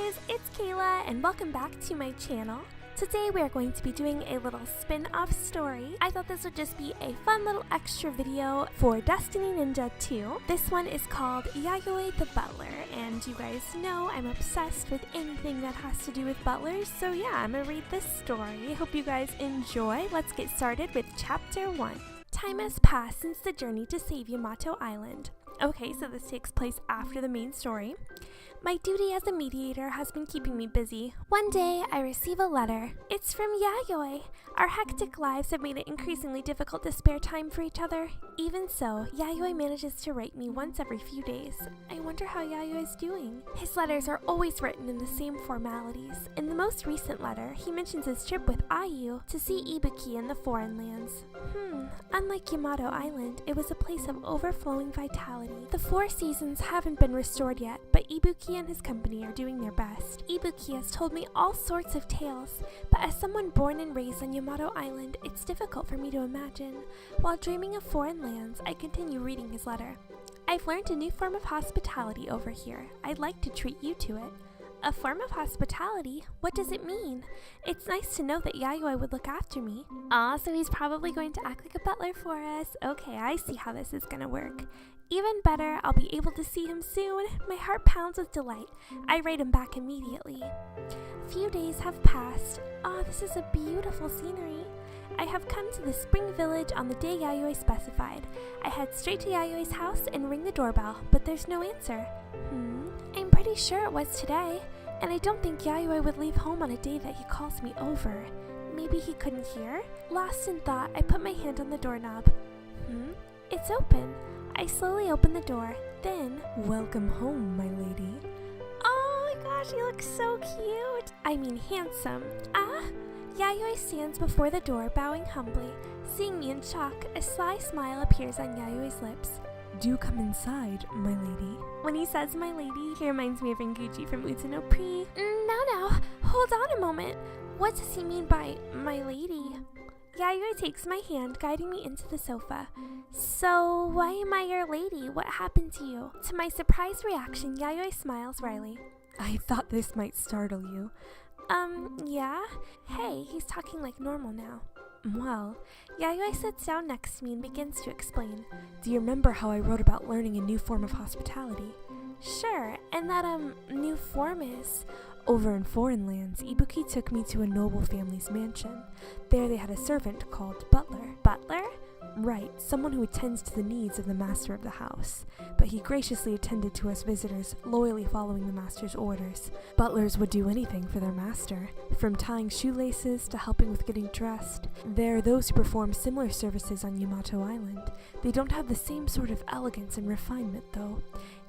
Butlers, it's Kayla and welcome back to my channel. Today we are going to be doing a little spin-off story. I thought this would just be a fun little extra video for Destiny Ninja 2. This one is called Yayoi the Butler, and you guys know I'm obsessed with anything that has to do with butlers, so yeah, I'm gonna read this story. Hope you guys enjoy. Let's get started with Chapter 1. Time has passed since the journey to save Yamato Island. Okay, so this takes place after the main story. My duty as a mediator has been keeping me busy. One day, I receive a letter. It's from Yayoi. Our hectic lives have made it increasingly difficult to spare time for each other. Even so, Yayoi manages to write me once every few days. I wonder how Yayoi is doing. His letters are always written in the same formalities. In the most recent letter, he mentions his trip with Ayu to see Ibuki in the foreign lands. Unlike Yamato Island, it was a place of overflowing vitality. The 4 seasons haven't been restored yet, but Ibuki and his company are doing their best. Ibuki has told me all sorts of tales, but as someone born and raised on Yamato Island, it's difficult for me to imagine. While dreaming of foreign lands, I continue reading his letter. I've learned a new form of hospitality over here. I'd like to treat you to it. A form of hospitality? What does it mean? It's nice to know that Yayoi would look after me. Aw, so he's probably going to act like a butler for us. Okay, I see how this is gonna work. Even better, I'll be able to see him soon. My heart pounds with delight. I write him back immediately. Few days have passed. Aw, this is a beautiful scenery. I have come to the spring village on the day Yayoi specified. I head straight to Yayoi's house and ring the doorbell, but there's no answer. I'm pretty sure it was today, and I don't think Yayoi would leave home on a day that he calls me over. Maybe he couldn't hear? Lost in thought, I put my hand on the doorknob. It's open. I slowly open the door, then... Welcome home, my lady. Oh my gosh, he looks so cute! I mean handsome. Yayoi stands before the door, bowing humbly. Seeing me in shock, a sly smile appears on Yayoi's lips. Do come inside, my lady. When he says my lady, he reminds me of Renguji from Uta no Pri. No, hold on a moment. What does he mean by my lady? Yayoi takes my hand, guiding me into the sofa. So, why am I your lady? What happened to you? To my surprised reaction, Yayoi smiles wryly. I thought this might startle you. Yeah? Hey, he's talking like normal now. Well, Yayoi sits down next to me and begins to explain. Do you remember how I wrote about learning a new form of hospitality? Sure, and that, new form is... Over in foreign lands, Ibuki took me to a noble family's mansion. There they had a servant called Butler. Butler? Right, someone who attends to the needs of the master of the house. But he graciously attended to us visitors, loyally following the master's orders. Butlers would do anything for their master, from tying shoelaces to helping with getting dressed. There are those who perform similar services on Yamato Island. They don't have the same sort of elegance and refinement, though.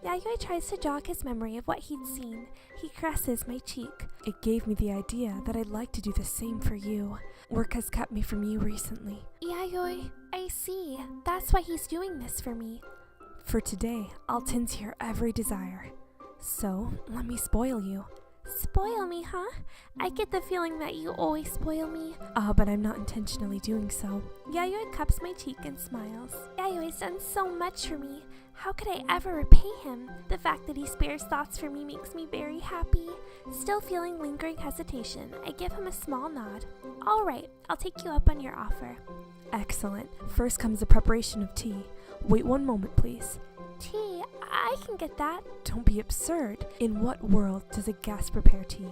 Yayoi tries to jog his memory of what he'd seen. He caresses my cheek. It gave me the idea that I'd like to do the same for you. Work has kept me from you recently. Yayoi, I see. That's why he's doing this for me. For today, I'll tend to your every desire. So, let me spoil you. Spoil me, huh? I get the feeling that you always spoil me. But I'm not intentionally doing so. Yayoi cups my cheek and smiles. Yayoi's done so much for me. How could I ever repay him? The fact that he spares thoughts for me makes me very happy. Still feeling lingering hesitation, I give him a small nod. All right, I'll take you up on your offer. Excellent. First comes the preparation of tea. Wait one moment, please. Tea? I can get that. Don't be absurd. In what world does a guest prepare tea?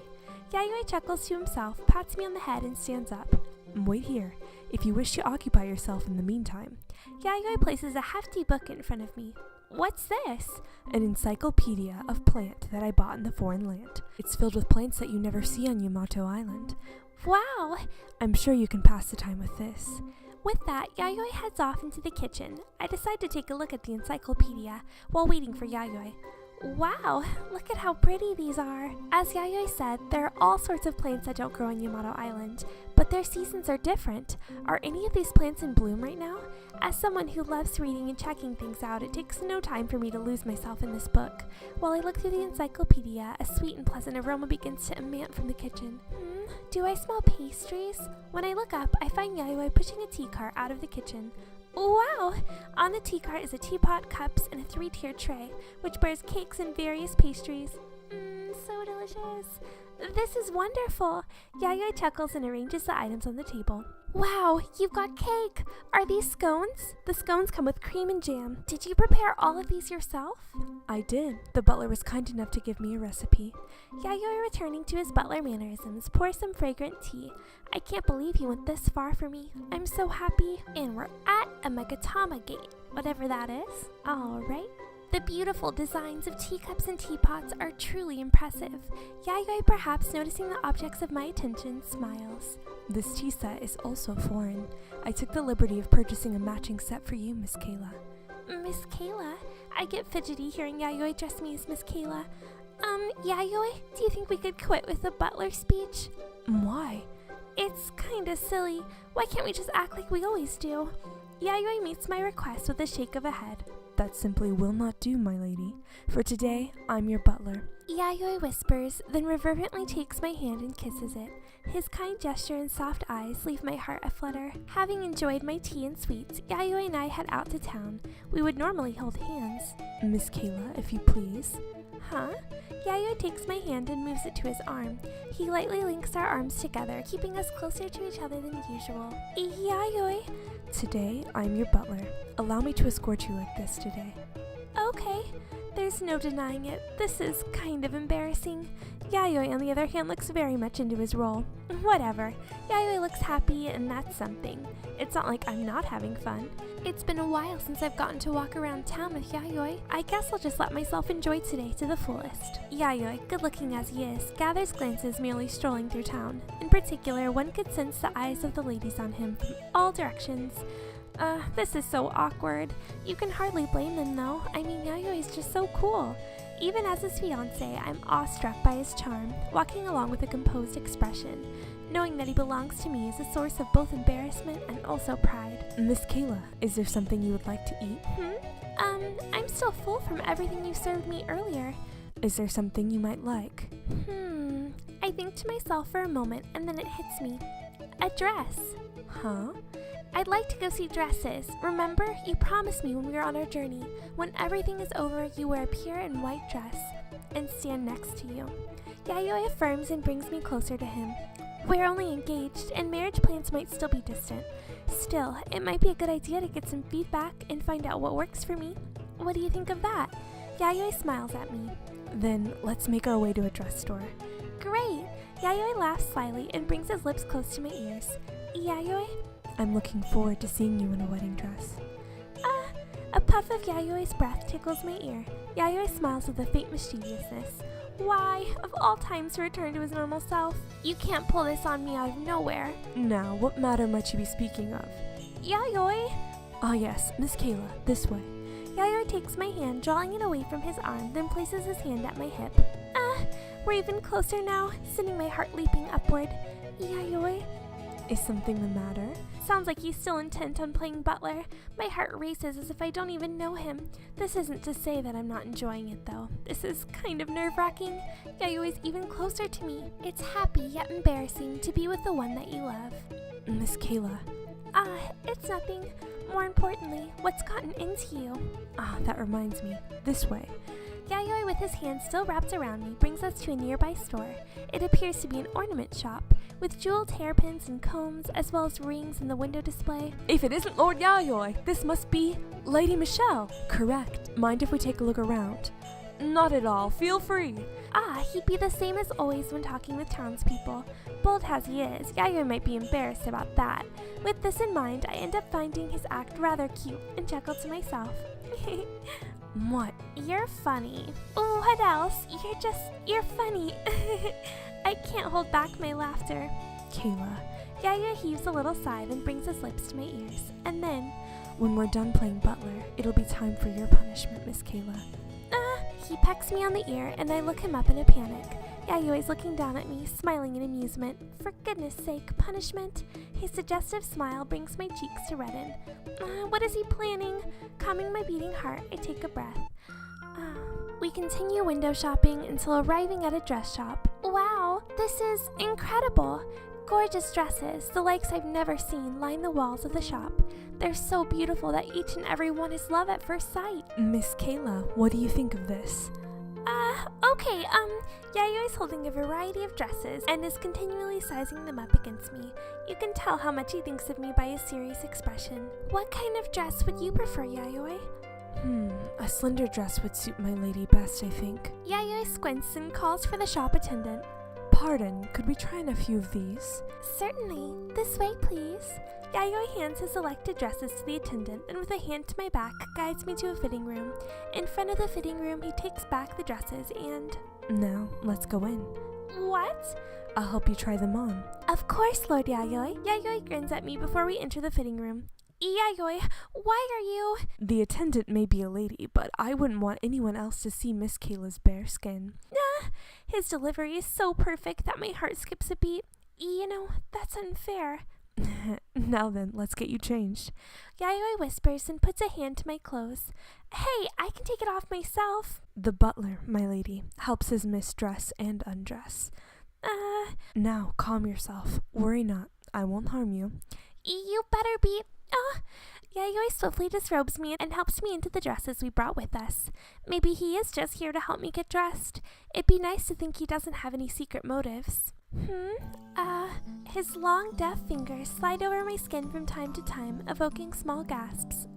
Yayoi chuckles to himself, pats me on the head, and stands up. Wait here, if you wish to occupy yourself in the meantime. Yayoi places a hefty book in front of me. What's this? An encyclopedia of plant that I bought in the foreign land. It's filled with plants that you never see on Yamato Island. Wow! I'm sure you can pass the time with this. With that, Yayoi heads off into the kitchen. I decide to take a look at the encyclopedia while waiting for Yayoi. Wow, look at how pretty these are. As Yayoi said, there are all sorts of plants that don't grow on Yamato Island, but their seasons are different. Are any of these plants in bloom right now? As someone who loves reading and checking things out, it takes no time for me to lose myself in this book. While I look through the encyclopedia, a sweet and pleasant aroma begins to emanaate from the kitchen. Do I smell pastries? When I look up, I find Yayoi pushing a tea cart out of the kitchen. Wow! On the tea cart is a teapot, cups, and a 3-tiered tray, which bears cakes and various pastries. So delicious. delicious. This is wonderful. Yayoi chuckles and arranges the items on the table. Wow, you've got cake. Are these scones? The scones come with cream and jam. Did you prepare all of these yourself? I did. The butler was kind enough to give me a recipe. Yayoi, returning to his butler mannerisms, pours some fragrant tea. I can't believe he went this far for me. I'm so happy. And we're at a Megatama gate, whatever that is. All right. The beautiful designs of teacups and teapots are truly impressive. Yayoi, perhaps noticing the objects of my attention, smiles. This tea set is also foreign. I took the liberty of purchasing a matching set for you, Miss Kayla. Miss Kayla? I get fidgety hearing Yayoi address me as Miss Kayla. Yayoi, do you think we could quit with the butler speech? Why? It's kinda silly. Why can't we just act like we always do? Yayoi meets my request with a shake of a head. That simply will not do, my lady. For today, I'm your butler. Yayoi whispers, then reverently takes my hand and kisses it. His kind gesture and soft eyes leave my heart aflutter. Having enjoyed my tea and sweets, Yayoi and I head out to town. We would normally hold hands. Miss Kayla, if you please. Huh? Yayoi takes my hand and moves it to his arm. He lightly links our arms together, keeping us closer to each other than usual. Yayoi. Today, I'm your butler. Allow me to escort you like this today. Okay. There's no denying it. This is kind of embarrassing. Yayoi, on the other hand, looks very much into his role. Whatever. Yayoi looks happy, and that's something. It's not like I'm not having fun. It's been a while since I've gotten to walk around town with Yayoi. I guess I'll just let myself enjoy today to the fullest. Yayoi, good looking as he is, gathers glances merely strolling through town. In particular, one could sense the eyes of the ladies on him from all directions. This is so awkward. You can hardly blame them though. I mean, Yayoi is just so cool. Even as his fiancé, I'm awestruck by his charm, walking along with a composed expression. Knowing that he belongs to me is a source of both embarrassment and also pride. Miss Kayla, is there something you would like to eat? I'm still full from everything you served me earlier. Is there something you might like? I think to myself for a moment and then it hits me. A dress. Huh? I'd like to go see dresses. Remember, you promised me when we were on our journey. When everything is over, you wear a pure and white dress and stand next to you. Yayoi affirms and brings me closer to him. We're only engaged, and marriage plans might still be distant. Still, it might be a good idea to get some feedback and find out what works for me. What do you think of that? Yayoi smiles at me. Then let's make our way to a dress store. Great! Yayoi laughs slyly and brings his lips close to my ears. Yayoi? I'm looking forward to seeing you in a wedding dress. A puff of Yayoi's breath tickles my ear. Yayoi smiles with a faint mischievousness. Why, of all times to return to his normal self? You can't pull this on me out of nowhere. Now, what matter might you be speaking of? Yayoi! Ah yes, Miss Kayla, this way. Yayoi takes my hand, drawing it away from his arm, then places his hand at my hip. We're even closer now, sending my heart leaping upward. Yayoi? Is something the matter? Sounds like he's still intent on playing butler. My heart races as if I don't even know him. This isn't to say that I'm not enjoying it though. This is kind of nerve-wracking. Yayoi's even closer to me. It's happy yet embarrassing to be with the one that you love. Miss Kayla. It's nothing. More importantly, what's gotten into you? That reminds me. This way. Yayoi, with his hand still wrapped around me, brings us to a nearby store. It appears to be an ornament shop, with jeweled hairpins and combs, as well as rings in the window display. If it isn't Lord Yayoi, this must be Lady Michelle. Correct. Mind if we take a look around? Not at all. Feel free. He'd be the same as always when talking with townspeople. Bold as he is, Yayoi might be embarrassed about that. With this in mind, I end up finding his act rather cute and chuckle to myself. What? You're funny. What else? You're funny. I can't hold back my laughter. Kayla. Yayoi heaves a little sigh, then brings his lips to my ears. And then, when we're done playing butler, it'll be time for your punishment, Miss Kayla. He pecks me on the ear, and I look him up in a panic. Yayoi's looking down at me, smiling in amusement. For goodness sake, punishment? His suggestive smile brings my cheeks to redden. What is he planning? Calming my beating heart, I take a breath. We continue window shopping until arriving at a dress shop. Wow, this is incredible! Gorgeous dresses, the likes I've never seen, line the walls of the shop. They're so beautiful that each and every one is love at first sight. Miss Kayla, what do you think of this? Okay, Yayoi's holding a variety of dresses and is continually sizing them up against me. You can tell how much he thinks of me by his serious expression. What kind of dress would you prefer, Yayoi? A slender dress would suit my lady best, I think. Yayoi squints and calls for the shop attendant. Pardon, could we try on a few of these? Certainly. This way, please. Yayoi hands his selected dresses to the attendant and with a hand to my back guides me to a fitting room. In front of the fitting room, he takes back the dresses and... Now, let's go in. What? I'll help you try them on. Of course, Lord Yayoi. Yayoi grins at me before we enter the fitting room. Yayoi, why are you... The attendant may be a lady, but I wouldn't want anyone else to see Miss Kayla's bare skin. His delivery is so perfect that my heart skips a beat. You know, that's unfair. Now then, let's get you changed. Yayoi whispers and puts a hand to my clothes. Hey, I can take it off myself. The butler, my lady, helps his miss dress and undress. Now, calm yourself. Worry not. I won't harm you. You better be... Yayoi swiftly disrobes me and helps me into the dresses we brought with us. Maybe he is just here to help me get dressed. It'd be nice to think he doesn't have any secret motives. His long, deft fingers slide over my skin from time to time, evoking small gasps.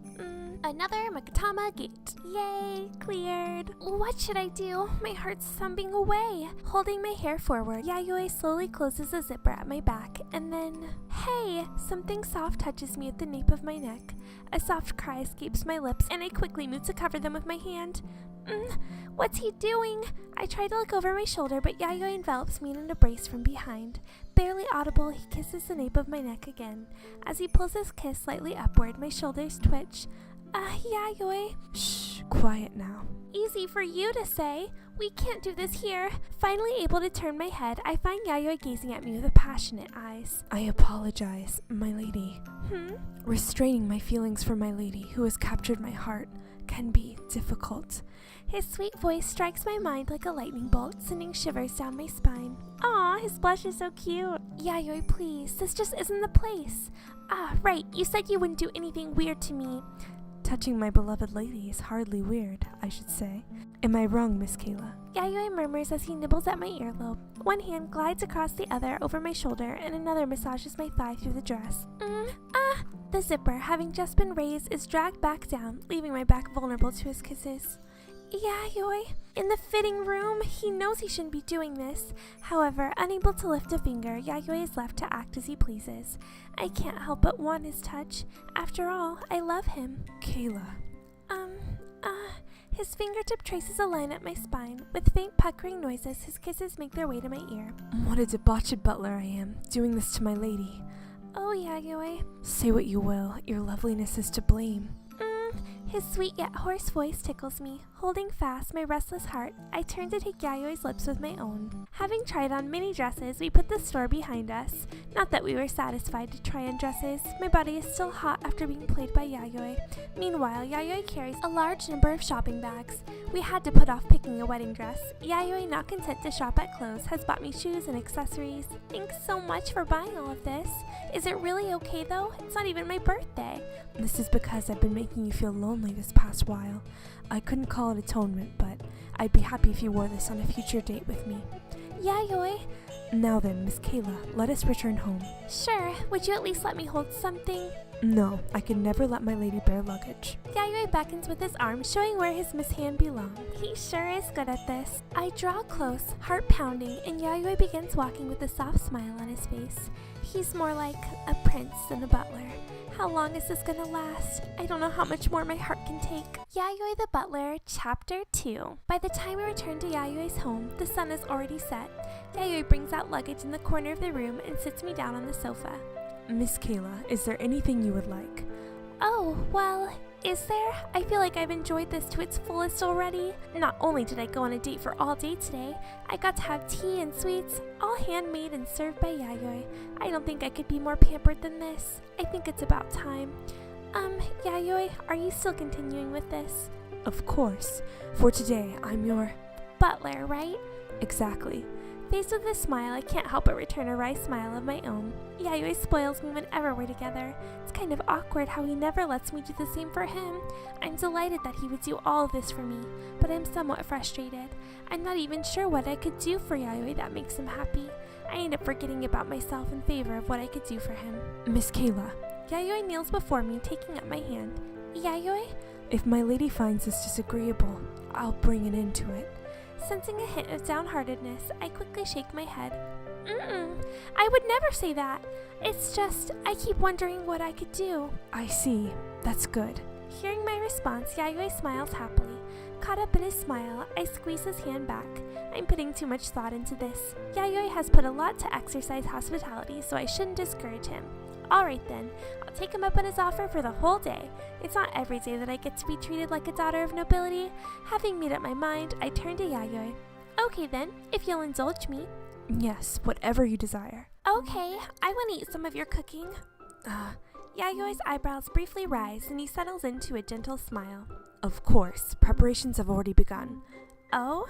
Another Makatama gate. Yay, cleared. What should I do? My heart's thumping away. Holding my hair forward, Yayoi slowly closes a zipper at my back, and then... Hey! Something soft touches me at the nape of my neck. A soft cry escapes my lips, and I quickly move to cover them with my hand. What's he doing? I try to look over my shoulder, but Yayoi envelops me in an embrace from behind. Barely audible, he kisses the nape of my neck again. As he pulls his kiss slightly upward, my shoulders twitch. Yayoi. Shh, quiet now. Easy for you to say. We can't do this here. Finally able to turn my head, I find Yayoi gazing at me with passionate eyes. I apologize, my lady. Restraining my feelings for my lady, who has captured my heart, can be difficult. His sweet voice strikes my mind like a lightning bolt, sending shivers down my spine. Aw, his blush is so cute. Yayoi, please, this just isn't the place. Right, you said you wouldn't do anything weird to me. Touching my beloved lady is hardly weird, I should say. Am I wrong, Miss Kayla? Yayoi murmurs as he nibbles at my earlobe. One hand glides across the other over my shoulder, and another massages my thigh through the dress. The zipper, having just been raised, is dragged back down, leaving my back vulnerable to his kisses. Yayoi. In the fitting room, he knows he shouldn't be doing this. However, unable to lift a finger, Yayoi is left to act as he pleases. I can't help but want his touch. After all, I love him. Kayla. His fingertip traces a line up my spine. With faint puckering noises, his kisses make their way to my ear. What a debauched butler I am, doing this to my lady. Oh, Yayoi. Say what you will, your loveliness is to blame. His sweet yet hoarse voice tickles me. Holding fast my restless heart, I turn to take Yayoi's lips with my own. Having tried on many dresses, we put the store behind us. Not that we were satisfied to try on dresses. My body is still hot after being played by Yayoi. Meanwhile, Yayoi carries a large number of shopping bags. We had to put off picking a wedding dress. Yayoi, not content to shop at clothes, has bought me shoes and accessories. Thanks so much for buying all of this. Is it really okay though? It's not even my birthday. This is because I've been making you feel lonely this past while. I couldn't call it atonement, but I'd be happy if you wore this on a future date with me. Yayoi. Now then, Miss Kayla, let us return home. Sure. Would you at least let me hold something? No, I could never let my lady bear luggage. Yayoi beckons with his arm, showing where his mishand belongs. He sure is good at this. I draw close, heart pounding, and Yayoi begins walking with a soft smile on his face. He's more like a prince than a butler. How long is this gonna last? I don't know how much more my heart can take. Yayoi the Butler, Chapter 2. By the time we return to Yayoi's home, the sun is already set. Yayoi brings out luggage in the corner of the room and sits me down on the sofa. Miss Kayla, is there anything you would like? Oh, well, is there? I feel like I've enjoyed this to its fullest already. Not only did I go on a date for all day today, I got to have tea and sweets, all handmade and served by Yayoi. I don't think I could be more pampered than this. I think it's about time. Yayoi, are you still continuing with this? Of course. For today, I'm your... Butler, right? Exactly. Faced with a smile, I can't help but return a wry smile of my own. Yayoi spoils me whenever we're together. It's kind of awkward how he never lets me do the same for him. I'm delighted that he would do all of this for me, but I'm somewhat frustrated. I'm not even sure what I could do for Yayoi that makes him happy. I end up forgetting about myself in favor of what I could do for him. Miss Kayla, Yayoi kneels before me, taking up my hand. Yayoi? if my lady finds this disagreeable, I'll bring an end to it. Sensing a hint of downheartedness, I quickly shake my head. I would never say that. It's just, I keep wondering what I could do. I see. That's good. Hearing my response, Yayoi smiles happily. Caught up in his smile, I squeeze his hand back. I'm putting too much thought into this. Yayoi has put a lot to exercise hospitality, so I shouldn't discourage him. Alright then, I'll take him up on his offer for the whole day. It's not every day that I get to be treated like a daughter of nobility. Having made up my mind, I turn to Yayoi. Okay then, if you'll indulge me. Yes, whatever you desire. Okay, I want to eat some of your cooking. Yayoi's eyebrows briefly rise and he settles into a gentle smile. Of course, preparations have already begun. Oh?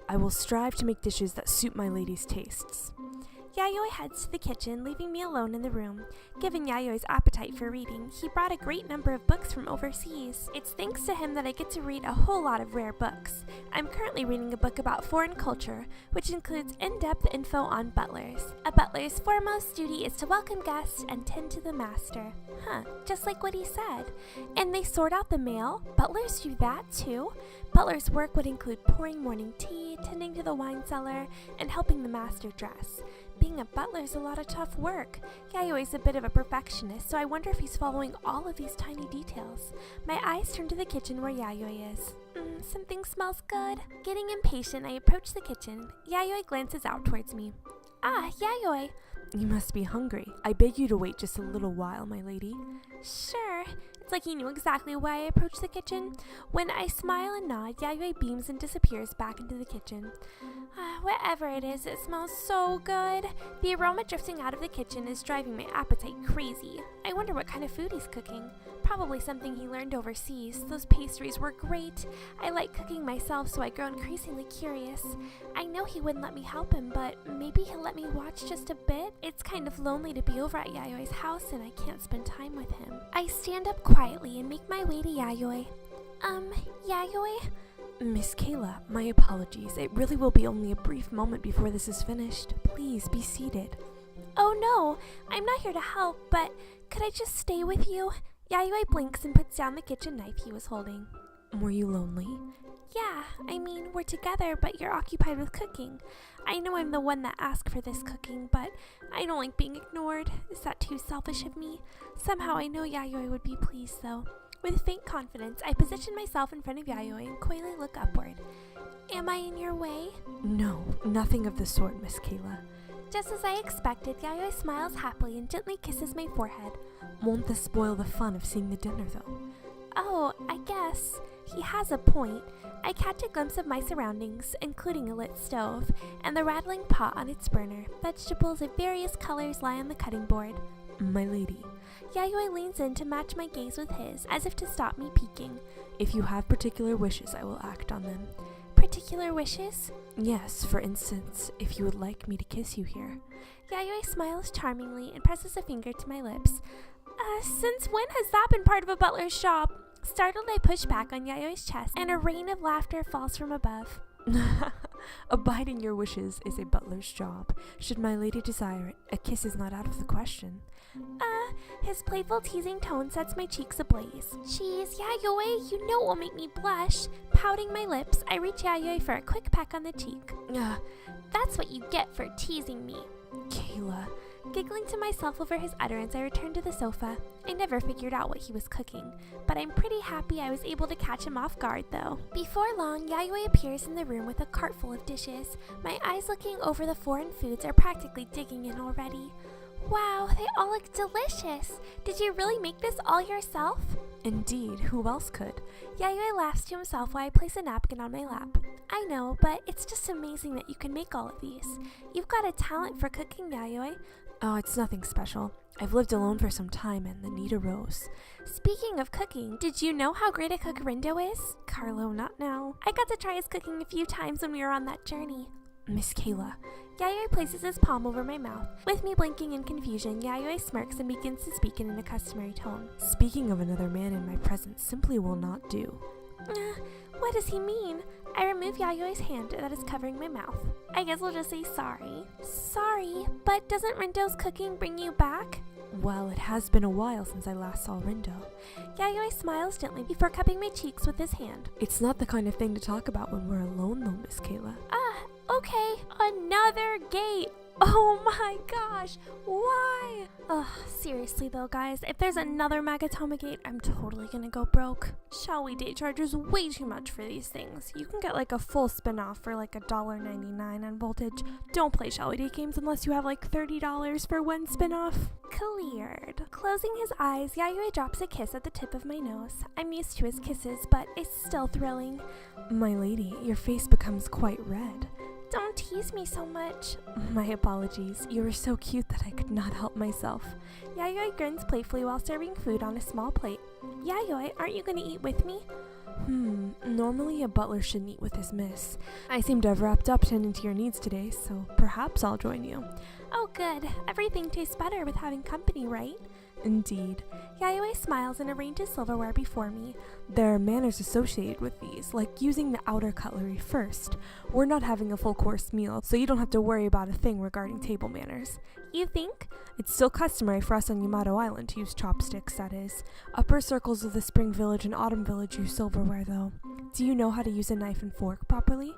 I will strive to make dishes that suit my lady's tastes. Yayoi heads to the kitchen, leaving me alone in the room. Given Yayoi's appetite for reading, he brought a great number of books from overseas. It's thanks to him that I get to read a whole lot of rare books. I'm currently reading a book about foreign culture, which includes in-depth info on butlers. A butler's foremost duty is to welcome guests and tend to the master. Just like what he said. And they sort out the mail? Butlers do that too? Butler's work would include pouring morning tea, tending to the wine cellar, and helping the master dress. Being a butler is a lot of tough work. Yayoi's a bit of a perfectionist, so I wonder if he's following all of these tiny details. My eyes turn to the kitchen where Yayoi is. Something smells good. Getting impatient, I approach the kitchen. Yayoi glances out towards me. Yayoi. You must be hungry. I beg you to wait just a little while, my lady. Sure. It's like he knew exactly why I approached the kitchen. When I smile and nod, Yayoi beams and disappears back into the kitchen. Whatever it is, it smells so good. The aroma drifting out of the kitchen is driving my appetite crazy. I wonder what kind of food he's cooking. Probably something he learned overseas. Those pastries were great. I like cooking myself, so I grow increasingly curious. I know he wouldn't let me help him, but maybe he'll let me watch just a bit. It's kind of lonely to be over at Yayoi's house and I can't spend time with him. I stand up quietly and make my way to Yayoi. Yayoi? Miss Kayla, my apologies. It really will be only a brief moment before this is finished. Please be seated. Oh no, I'm not here to help, but could I just stay with you? Yayoi blinks and puts down the kitchen knife he was holding. Were you lonely? Yeah, I mean, we're together, but you're occupied with cooking. I know I'm the one that asked for this cooking, but I don't like being ignored. Is that too selfish of me? Somehow I know Yayoi would be pleased, though. With faint confidence, I position myself in front of Yayoi and coyly look upward. Am I in your way? No, nothing of the sort, Miss Kayla. Just as I expected, Yayoi smiles happily and gently kisses my forehead. Won't this spoil the fun of seeing the dinner, though? Oh, I guess. He has a point. I catch a glimpse of my surroundings, including a lit stove, and the rattling pot on its burner. Vegetables of various colors lie on the cutting board. My lady. Yayoi leans in to match my gaze with his, as if to stop me peeking. If you have particular wishes, I will act on them. Particular wishes? Yes, for instance, if you would like me to kiss you here. Yayoi smiles charmingly and presses a finger to my lips. Since when has that been part of a butler's job? Startled, I push back on Yayoi's chest, and a rain of laughter falls from above. Abiding your wishes is a butler's job. Should my lady desire it, a kiss is not out of the question. His playful teasing tone sets my cheeks ablaze. Jeez, Yayoi, you know it will make me blush. Pouting my lips, I reach Yayoi for a quick peck on the cheek. That's what you get for teasing me. Kayla. Giggling to myself over his utterance, I returned to the sofa. I never figured out what he was cooking, but I'm pretty happy I was able to catch him off guard, though. Before long, Yayoi appears in the room with a cart full of dishes. My eyes looking over the foreign foods are practically digging in already. Wow, they all look delicious. Did you really make this all yourself? Indeed, who else could? Yayoi laughs to himself while I place a napkin on my lap. I know, but it's just amazing that you can make all of these. You've got a talent for cooking, Yayoi. Oh, it's nothing special. I've lived alone for some time and the need arose. Speaking of cooking, did you know how great a cook Rindo is? Carlo, not now. I got to try his cooking a few times when we were on that journey. Miss Kayla. Yayoi places his palm over my mouth. With me blinking in confusion, Yayoi smirks and begins to speak in a customary tone. Speaking of another man in my presence simply will not do. What does he mean? I remove Yayoi's hand that is covering my mouth. I guess I'll just say sorry. Sorry, but doesn't Rindo's cooking bring you back? Well, it has been a while since I last saw Rindo. Yayoi smiles gently before cupping my cheeks with his hand. It's not the kind of thing to talk about when we're alone though, Miss Kayla. Okay, another gate. Oh my gosh, why? Ugh, seriously though, guys, if there's another Magatama gate, I'm totally gonna go broke. Shall We Date charges way too much for these things. You can get like a full spin-off for like $1.99 on Voltage. Don't play Shall We Date games unless you have like $30 for one spin-off. Cleared. Closing his eyes, Yayoi drops a kiss at the tip of my nose. I'm used to his kisses, but it's still thrilling. My lady, your face becomes quite red. Don't tease me so much. My apologies. You were so cute that I could not help myself. Yayoi grins playfully while serving food on a small plate. Yayoi, aren't you gonna eat with me? Normally a butler shouldn't eat with his miss. I seem to have wrapped up tending to your needs today, so perhaps I'll join you. Oh good. Everything tastes better with having company, right? Indeed. Yayoi smiles and arranges silverware before me. There are manners associated with these, like using the outer cutlery first. We're not having a full course meal, so you don't have to worry about a thing regarding table manners. You think? It's still customary for us on Yamato Island to use chopsticks, that is. Upper circles of the Spring Village and Autumn Village use silverware, though. Do you know how to use a knife and fork properly?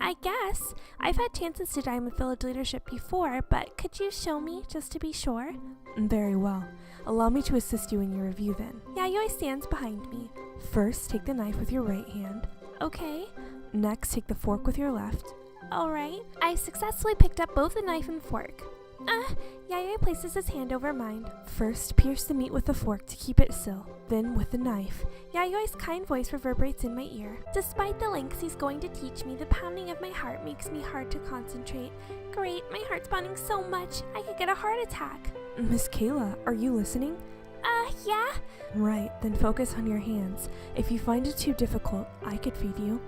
I guess. I've had chances to dine with village leadership before, but could you show me, just to be sure? Very well. Allow me to assist you in your review then. Yayoi stands behind me. First, take the knife with your right hand. Okay. Next, take the fork with your left. Alright. I successfully picked up both the knife and fork. Yayoi places his hand over mine. First, pierce the meat with the fork to keep it still, then with the knife. Yayoi's kind voice reverberates in my ear. Despite the lengths he's going to teach me, the pounding of my heart makes me hard to concentrate. Great, my heart's pounding so much, I could get a heart attack. Miss Kayla, are you listening? Yeah? Right, then focus on your hands. If you find it too difficult, I could feed you.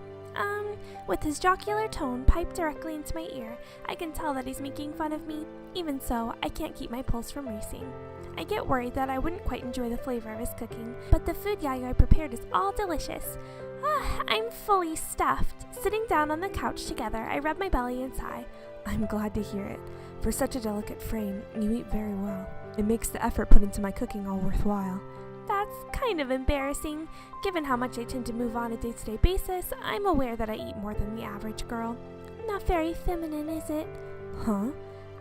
With his jocular tone piped directly into my ear, I can tell that he's making fun of me. Even so, I can't keep my pulse from racing. I get worried that I wouldn't quite enjoy the flavor of his cooking, but the food Yayoi prepared is all delicious. I'm fully stuffed. Sitting down on the couch together, I rub my belly and sigh. I'm glad to hear it. For such a delicate frame, you eat very well. It makes the effort put into my cooking all worthwhile. That's kind of embarrassing. Given how much I tend to move on a day-to-day basis, I'm aware that I eat more than the average girl. Not very feminine, is it? Huh?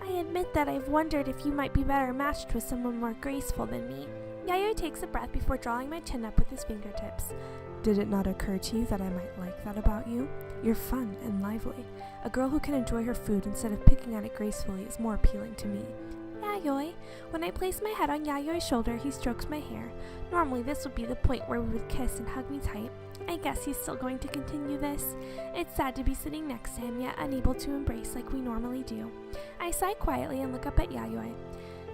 I admit that I've wondered if you might be better matched with someone more graceful than me. Yayoi takes a breath before drawing my chin up with his fingertips. Did it not occur to you that I might like that about you? You're fun and lively. A girl who can enjoy her food instead of picking at it gracefully is more appealing to me. Yayoi. When I place my head on Yayoi's shoulder, he strokes my hair. Normally this would be the point where we would kiss and hug me tight. I guess he's still going to continue this. It's sad to be sitting next to him, yet unable to embrace like we normally do. I sigh quietly and look up at Yayoi.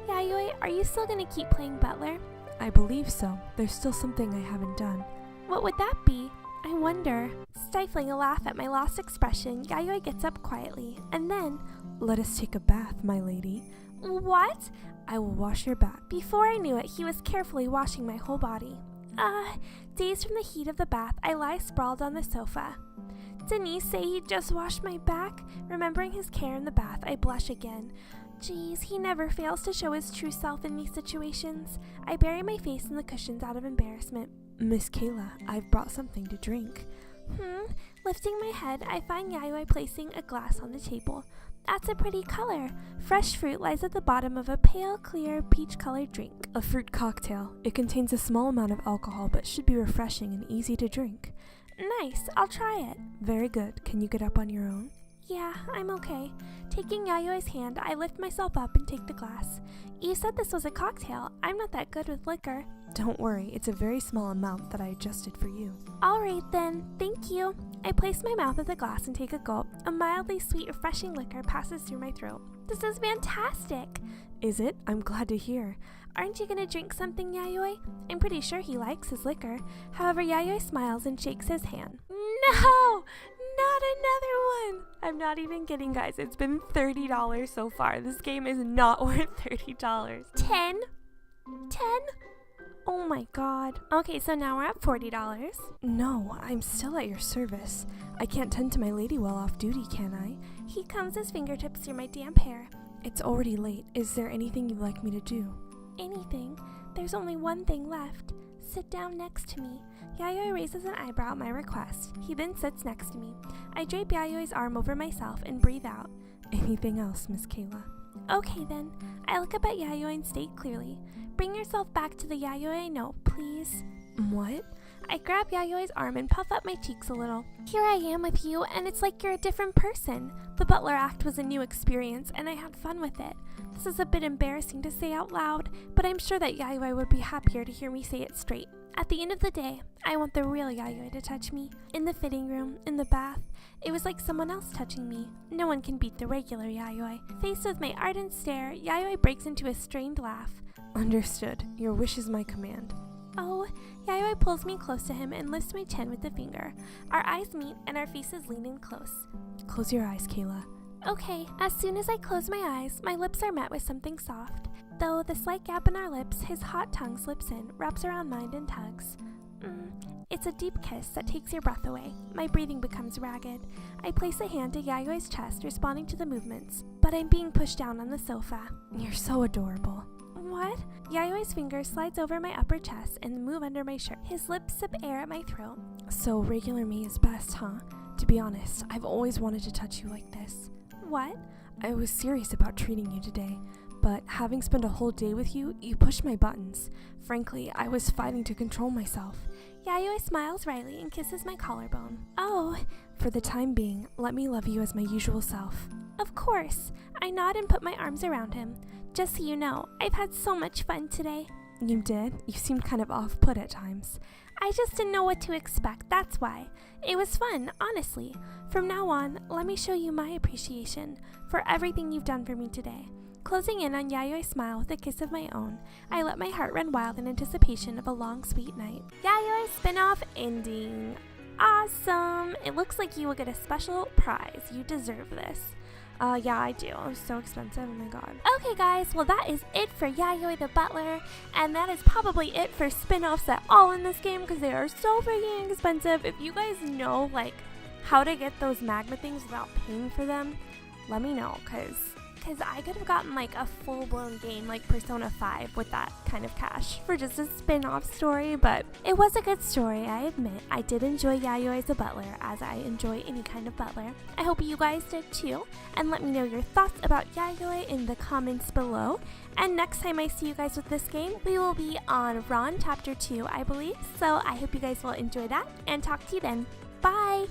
Yayoi, are you still going to keep playing Butler? I believe so. There's still something I haven't done. What would that be? I wonder. Stifling a laugh at my lost expression, Yayoi gets up quietly, and then... Let us take a bath, my lady. What? I will wash your back. Before I knew it, he was carefully washing my whole body. Dazed from the heat of the bath, I lie sprawled on the sofa. Didn't he say he'd just wash my back? Remembering his care in the bath, I blush again. Geez, he never fails to show his true self in these situations. I bury my face in the cushions out of embarrassment. Miss Kayla, I've brought something to drink. Lifting my head, I find Yayoi placing a glass on the table. That's a pretty color. Fresh fruit lies at the bottom of a pale, clear, peach-colored drink. A fruit cocktail. It contains a small amount of alcohol, but should be refreshing and easy to drink. Nice, I'll try it. Very good. Can you get up on your own? Yeah, I'm okay. Taking Yayoi's hand, I lift myself up and take the glass. You said this was a cocktail. I'm not that good with liquor. Don't worry, it's a very small amount that I adjusted for you. Alright then, thank you. I place my mouth at the glass and take a gulp. A mildly sweet, refreshing liquor passes through my throat. This is fantastic. Is it? I'm glad to hear. Aren't you gonna drink something, Yayoi? I'm pretty sure he likes his liquor. However, Yayoi smiles and shakes his hand. No! Not another one! I'm not even kidding, guys. It's been $30 so far. This game is not worth $30. 10? 10? Oh my god. Okay, so now we're at $40. No, I'm still at your service. I can't tend to my lady well off duty, can I? He combs his fingertips through my damp hair. It's already late. Is there anything you'd like me to do? Anything? There's only one thing left. Sit down next to me. Yayoi raises an eyebrow at my request. He then sits next to me. I drape Yayoi's arm over myself and breathe out. Anything else, Miss Kayla? Okay then. I look up at Yayoi and state clearly. Bring yourself back to the Yayoi I know, please. What? I grab Yayoi's arm and puff up my cheeks a little. Here I am with you, and it's like you're a different person. The Butler act was a new experience, and I had fun with it. This is a bit embarrassing to say out loud, but I'm sure that Yayoi would be happier to hear me say it straight. At the end of the day, I want the real Yayoi to touch me. In the fitting room, in the bath, it was like someone else touching me. No one can beat the regular Yayoi. Faced with my ardent stare, Yayoi breaks into a strained laugh. Understood. Your wish is my command. Oh, Yayoi pulls me close to him and lifts my chin with a finger. Our eyes meet and our faces lean in close. Close your eyes, Kayla. Okay, as soon as I close my eyes, my lips are met with something soft. Though the slight gap in our lips, his hot tongue slips in, wraps around mine and tugs. It's a deep kiss that takes your breath away. My breathing becomes ragged. I place a hand to Yayoi's chest, responding to the movements, but I'm being pushed down on the sofa. You're so adorable. What? Yayoi's finger slides over my upper chest and move under my shirt. His lips sip air at my throat. So regular me is best, huh? To be honest, I've always wanted to touch you like this. What? I was serious about treating you today, but having spent a whole day with you, you pushed my buttons. Frankly, I was fighting to control myself. Yayoi smiles wryly and kisses my collarbone. Oh. For the time being, let me love you as my usual self. Of course. I nod and put my arms around him. Just so you know, I've had so much fun today. You did? You seemed kind of off-put at times. I just didn't know what to expect, that's why. It was fun, honestly. From now on, let me show you my appreciation for everything you've done for me today. Closing in on Yayoi's smile with a kiss of my own, I let my heart run wild in anticipation of a long, sweet night. Yayoi spin-off ending. Awesome! It looks like you will get a special prize. You deserve this. Yeah, I do. It was so expensive. Oh my god. Okay, guys. Well, that is it for Yayoi the Butler. And that is probably it for spin-offs at all in this game because they are so freaking expensive. If you guys know, like, how to get those magma things without paying for them, let me know because I could have gotten, like, a full-blown game like Persona 5 with that kind of cash for just a spin-off story. But it was a good story, I admit. I did enjoy Yayoi as a butler, as I enjoy any kind of butler. I hope you guys did too. And let me know your thoughts about Yayoi in the comments below. And next time I see you guys with this game, we will be on Ron Chapter 2, I believe. So I hope you guys will enjoy that and talk to you then. Bye!